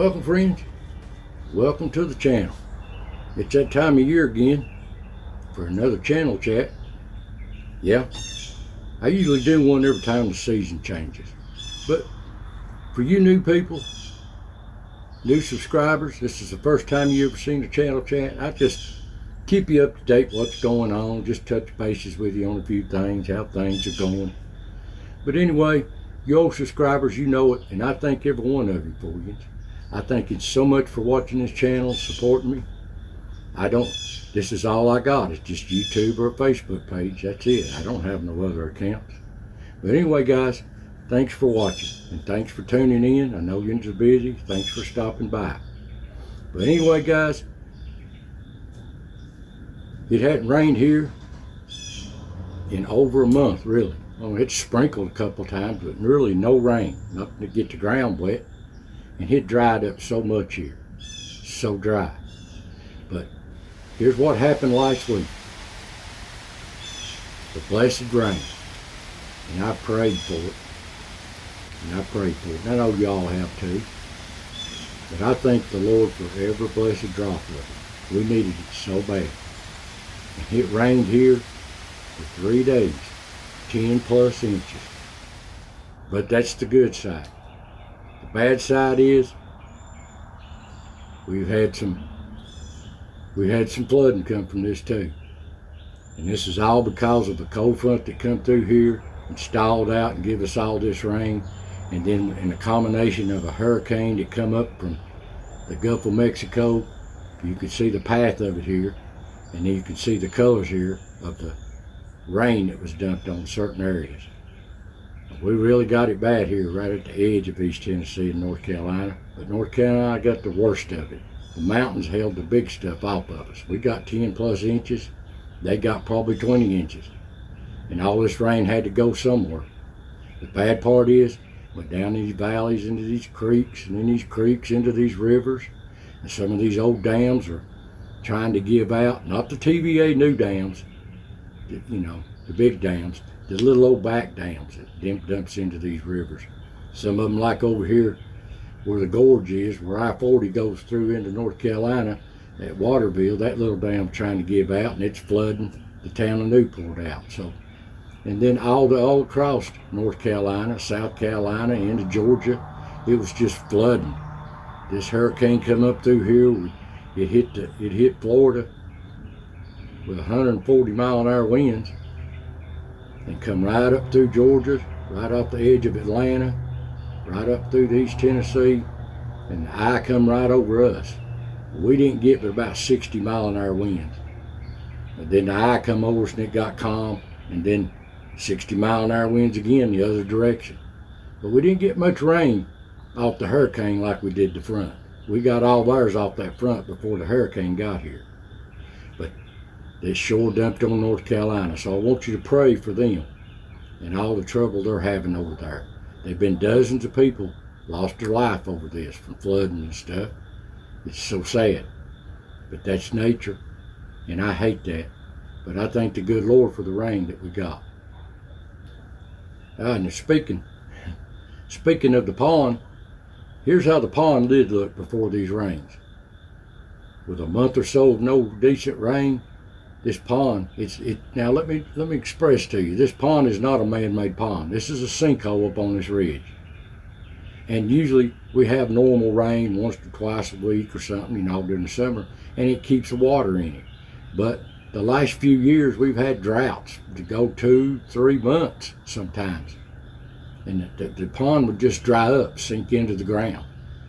Welcome, friends. Welcome to the channel. It's that time of year again for another channel chat. Yeah, I usually do one every time the season changes. But for you new people, new subscribers, this is the first time you ever seen a channel chat. I just keep you up to date what's going on, just touch bases with you on a few things, how things are going. But anyway, you old subscribers, you know it, and I thank every one of you for you. I thank you so much for watching this channel, supporting me. This is all I got. It's just YouTube or a Facebook page. That's it. I don't have no other accounts. But anyway, guys, thanks for watching, and thanks for tuning in. I know you're busy. Thanks for stopping by. But anyway, guys, it hadn't rained here in over a month, really. It sprinkled a couple times, but really no rain, nothing to get the ground wet. And it dried up so much here, so dry. But here's what happened last week. The blessed rain. And I prayed for it. And I know y'all have too. But I thank the Lord for every blessed drop of it. We needed it so bad. And it rained here for 3 days, 10 plus inches. But that's the good side. The bad side is we've had some flooding come from this too. And this is all because of the cold front that come through here and stalled out and give us all this rain. And then in a combination of a hurricane that come up from the Gulf of Mexico, you could see the path of it here. And then you can see the colors here of the rain that was dumped on certain areas. We really got it bad here right at the edge of East Tennessee and North Carolina. But North Carolina got the worst of it. The mountains held the big stuff off of us. We got 10 plus inches. They got probably 20 inches. And all this rain had to go somewhere. The bad part is, went down these valleys into these creeks, and then these creeks into these rivers. And some of these old dams are trying to give out. Not the TVA new dams, you know, the big dams. The little old back dams that dumps into these rivers. Some of them, like over here where the gorge is, where I-40 goes through into North Carolina, at Waterville, that little dam's trying to give out, and it's flooding the town of Newport out. So, and then all across North Carolina, South Carolina, into Georgia, it was just flooding. This hurricane come up through here. It hit Florida with 140 mile an hour winds. And come right up through Georgia, right off the edge of Atlanta, right up through East Tennessee, and the eye come right over us. We didn't get but about 60 mile an hour winds. And then the eye come over us and it got calm, and then 60 mile an hour winds again the other direction. But we didn't get much rain off the hurricane like we did the front. We got all of ours off that front before the hurricane got here. But they sure dumped on North Carolina, so I want you to pray for them and all the trouble they're having over there. There've been dozens of people lost their life over this from flooding and stuff. It's so sad, but that's nature, and I hate that. But I thank the good Lord for the rain that we got. And speaking of the pond, here's how the pond did look before these rains. With a month or so of no decent rain, this pond, now let me express to you, this pond is not a man-made pond. This is a sinkhole up on this ridge. And usually we have normal rain once or twice a week or something, you know, during the summer, and it keeps the water in it. But the last few years we've had droughts to go 2-3 months sometimes. And the pond would just dry up, sink into the ground.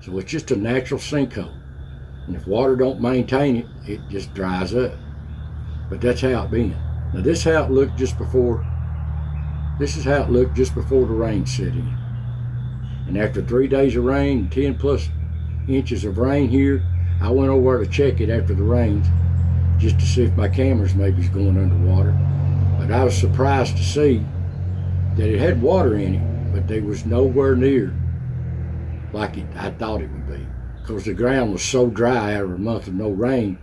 So it's just a natural sinkhole. And if water don't maintain it, it just dries up. But that's how it been. Now this is how it looked just before the rain set in. And after 3 days of rain, 10 plus inches of rain here, I went over to check it after the rains, just to see if my cameras maybe is going underwater. But I was surprised to see that it had water in it, but they was nowhere near like I thought it would be. Because the ground was so dry after a month of no rain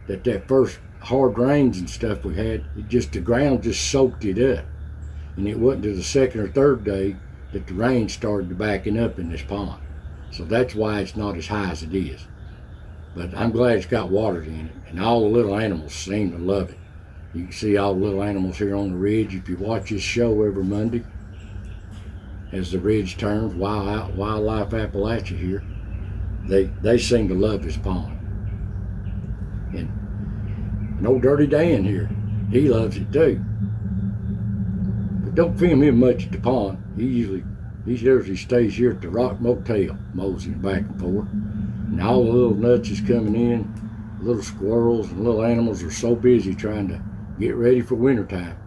that first hard rains and stuff we had, the ground just soaked it up. And it wasn't until the second or third day that the rain started backing up in this pond. So that's why it's not as high as it is. But I'm glad it's got water in it, and all the little animals seem to love it. You can see all the little animals here on the ridge. If you watch this show every Monday, as the ridge turns, Wildlife Appalachia here, they seem to love this pond. And old Dirty Dan here, he loves it too. But don't film him much at the pond. He usually stays here at the Rock Motel, moseying back and forth. And all the little nuts is coming in. Little squirrels and little animals are so busy trying to get ready for wintertime.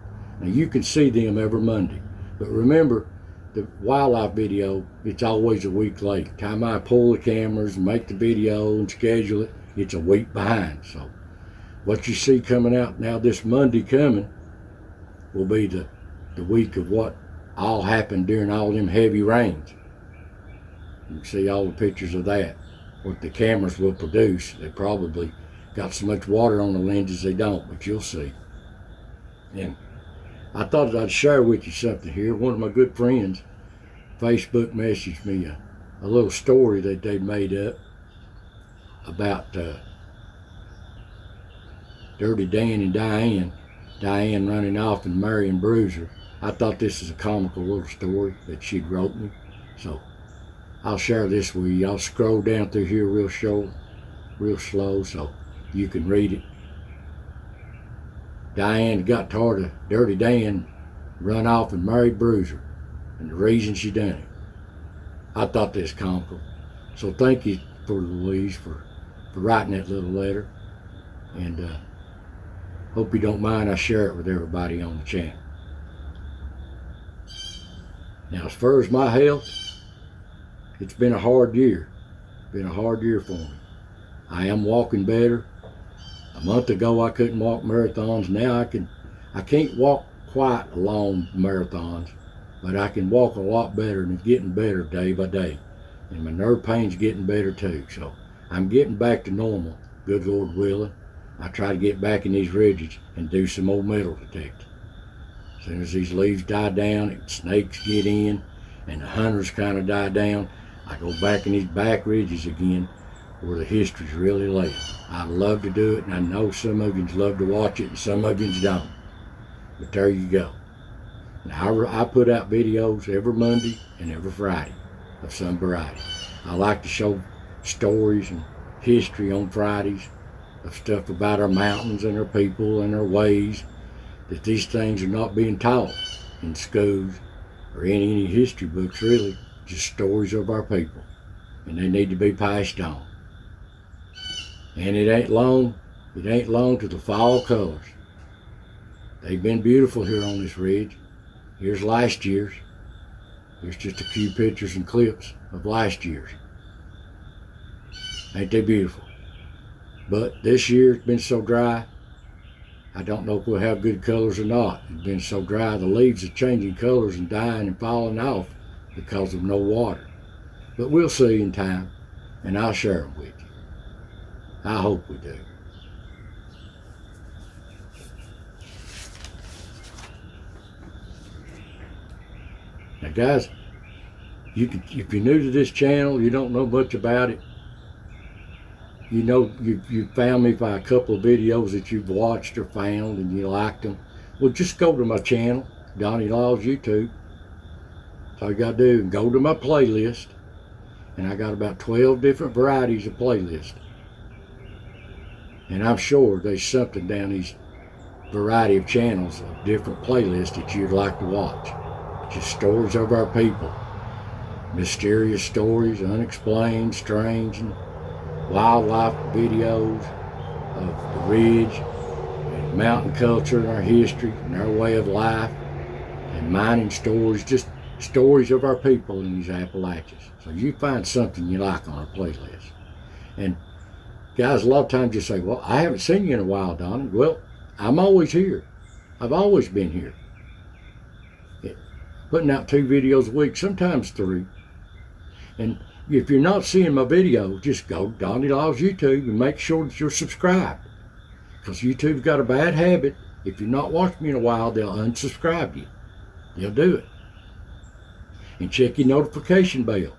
Now you can see them every Monday. But remember, the wildlife video, it's always a week late. Time I pull the cameras and make the video and schedule it, it's a week behind. So what you see coming out now this Monday coming will be the week of what all happened during all them heavy rains. You can see all the pictures of that, what the cameras will produce. They probably got so much water on the lenses they don't, but you'll see. And I thought I'd share with you something here. One of my good friends Facebook messaged me a little story that they made up about Dirty Dan and Diane. Diane running off and marrying Bruiser. I thought this is a comical little story that she'd wrote me. So I'll share this with you. I'll scroll down through here real slow so you can read it. Diane got tired of Dirty Dan, run off and married Bruiser, and the reason she done it. I thought this comical. So thank you for Louise for writing that little letter. And hope you don't mind I share it with everybody on the channel. Now, as far as my health, it's been a hard year. Been a hard year for me. I am walking better. A month ago I couldn't walk marathons. Now I can't walk quite long marathons, but I can walk a lot better, and it's getting better day by day. And my nerve pain's getting better too. So I'm getting back to normal, good Lord willing. I try to get back in these ridges and do some old metal detecting. As soon as these leaves die down and snakes get in and the hunters kind of die down, I go back in these back ridges again where the history's really laid. I love to do it, and I know some of you love to watch it and some of you don't. But there you go. Now I put out videos every Monday and every Friday of some variety. I like to show stories and history on Fridays of stuff about our mountains and our people and our ways, that these things are not being taught in schools or in any history books really, just stories of our people, and they need to be passed on. And it ain't long to the fall colors. They've been beautiful here on this ridge. Here's last year's. Here's just a few pictures and clips of last year's. Ain't they beautiful? But this year it's been so dry, I don't know if we'll have good colors or not. It's been so dry, the leaves are changing colors and dying and falling off because of no water. But we'll see in time, and I'll share them with you. I hope we do. Now guys, if you're new to this channel, you don't know much about it, you know you found me by a couple of videos that you've watched or found and you liked them, well, just go to my channel, Donnie Law's YouTube. That's all you got to do, and go to my playlist. And I got about 12 different varieties of playlists. And I'm sure there's something down these variety of channels of different playlists that you'd like to watch. Just stories of our people. Mysterious stories, unexplained, strange, and wildlife videos of the ridge, and mountain culture and our history and our way of life, and mining stories, just stories of our people in these Appalachians. So you find something you like on our playlist. And guys, a lot of times you say, well, I haven't seen you in a while, Donnie. Well, I'm always here. I've always been here. Putting out 2 videos a week, sometimes 3. And if you're not seeing my video, just go to Donnie Law's YouTube and make sure that you're subscribed. Because YouTube's got a bad habit. If you're not watching me in a while, they'll unsubscribe you. They'll do it. And check your notification bell.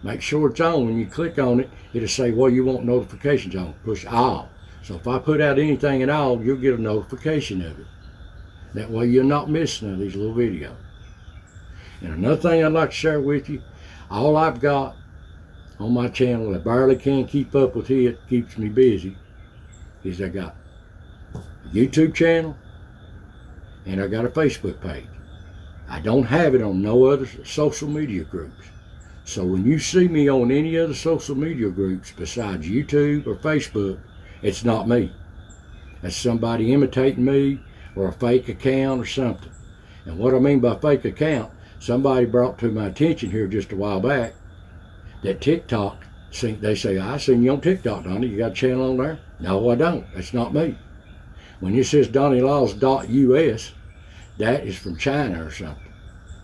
Make sure it's on. When you click on it, it'll say, well, you want notifications on. Push all. So if I put out anything at all, you'll get a notification of it. That way you're not missing none of these little videos. And another thing I'd like to share with you, all I've got on my channel that I barely can keep up with it, keeps me busy, is I got a YouTube channel and I got a Facebook page. I don't have it on no other social media groups. So when you see me on any other social media groups besides YouTube or Facebook, it's not me. It's somebody imitating me or a fake account or something. And what I mean by fake account, somebody brought to my attention here just a while back that TikTok, they say, I seen you on TikTok, Donnie. You got a channel on there? No, I don't. That's not me. When it says DonnieLaws.us, that is from China or something.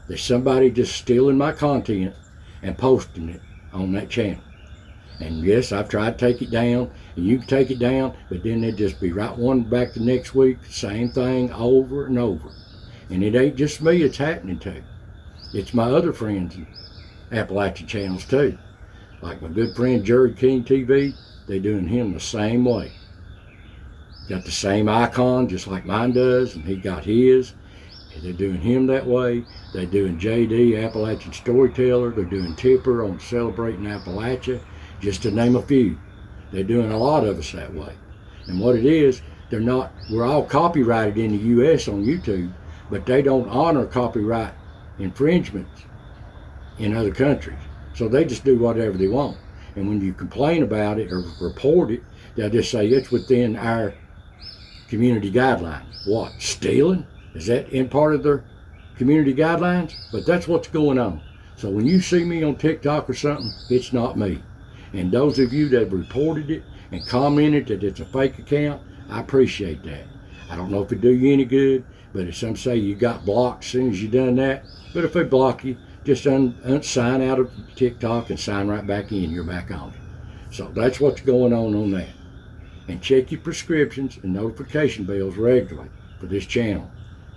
There's somebody just stealing my content and posting it on that channel. And yes, I've tried to take it down, and you can take it down, but then it'd just be right one back the next week, same thing over and over. And it ain't just me it's happening to. It's my other friends in Appalachia channels too. Like my good friend Jerry King TV, they doing him the same way. Got the same icon just like mine does, and he got his. They're doing him that way. They're doing JD, Appalachian Storyteller. They're doing Tipper on Celebrating Appalachia, just to name a few. They're doing a lot of us that way. And what it is, we're all copyrighted in the U.S. on YouTube, but they don't honor copyright infringements in other countries. So they just do whatever they want. And when you complain about it or report it, they'll just say it's within our community guidelines. What, stealing? Is that in part of their community guidelines? But that's what's going on. So when you see me on TikTok or something, it's not me. And those of you that have reported it and commented that it's a fake account, I appreciate that. I don't know if it do you any good, but if some say you got blocked as soon as you done that, but if they block you, just sign out of TikTok and sign right back in, you're back on it. So that's what's going on that. And check your prescriptions and notification bells regularly for this channel,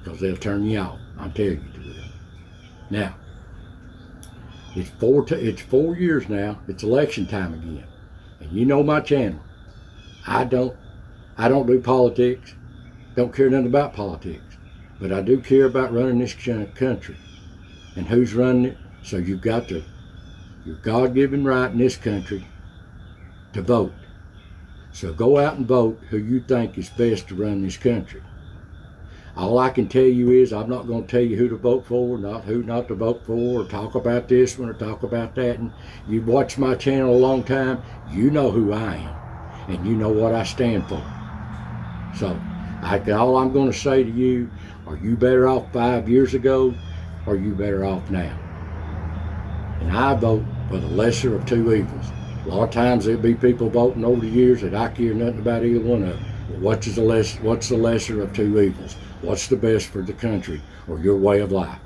because they'll turn you off. I'm telling you to will. Now, it's 4 years now. It's election time again, and you know my channel. I don't do politics. Don't care nothing about politics, but I do care about running this country and who's running it. So you've got your God-given right in this country to vote. So go out and vote who you think is best to run this country. All I can tell you is I'm not going to tell you who to vote for, who not to vote for, or talk about this one or talk about that. And you've watched my channel a long time, you know who I am, and you know what I stand for. So all I'm going to say to you, are you better off 5 years ago, or are you better off now? And I vote for the lesser of two evils. A lot of times there'll be people voting over the years that I care nothing about either one of them. Well, what's the lesser of two evils? What's the best for the country or your way of life?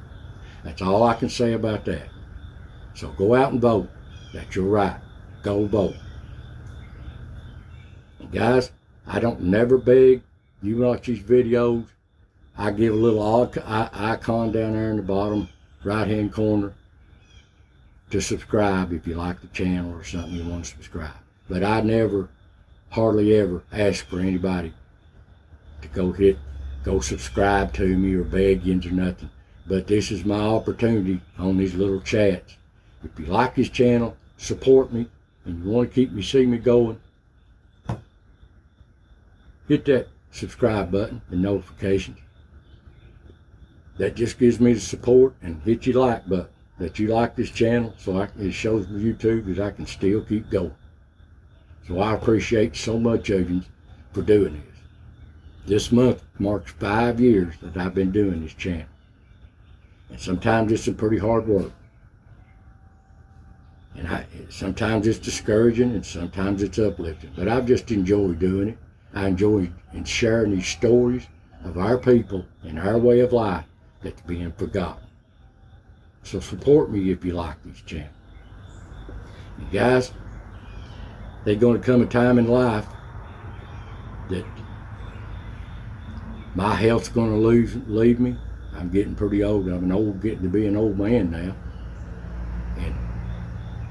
That's all I can say about that. So go out and vote. That's your right. Go vote. And guys, I don't never beg. You watch these videos, I give a little icon down there in the bottom right-hand corner to subscribe if you like the channel or something you want to subscribe. But I never, hardly ever ask for anybody to go subscribe to me or beg you or nothing. But this is my opportunity on these little chats. If you like this channel, support me, and you want to see me going, hit that subscribe button and notifications. That just gives me the support, and hit your like button that you like this channel, so it shows YouTube that I can still keep going. So I appreciate so much of you for doing this. This month marks 5 years that I've been doing this channel. And sometimes it's some pretty hard work. And sometimes it's discouraging and sometimes it's uplifting. But I've just enjoyed doing it. I enjoy sharing these stories of our people and our way of life that's being forgotten. So support me if you like this channel. And guys, there's going to come a time in life that my health's going to leave me. I'm getting pretty old. Getting to be an old man now. And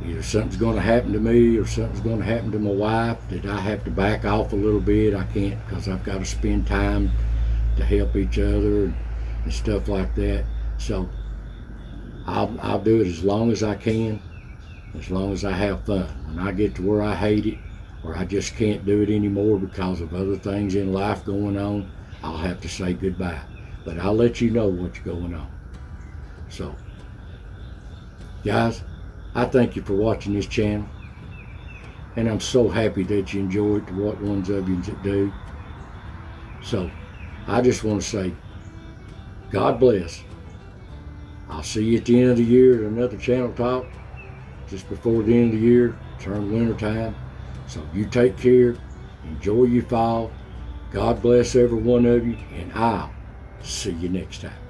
Either something's going to happen to me or something's going to happen to my wife that I have to back off a little bit. I can't, because I've got to spend time to help each other and stuff like that. So I'll do it as long as I can, as long as I have fun. When I get to where I hate it or I just can't do it anymore because of other things in life going on, I'll have to say goodbye. But I'll let you know what's going on. So, guys, I thank you for watching this channel. And I'm so happy that you enjoy it, what ones of you that do. So, I just want to say, God bless. I'll see you at the end of the year at another channel talk. Just before the end of the year, turn winter time. So you take care. Enjoy your fall. God bless every one of you. And I'll see you next time.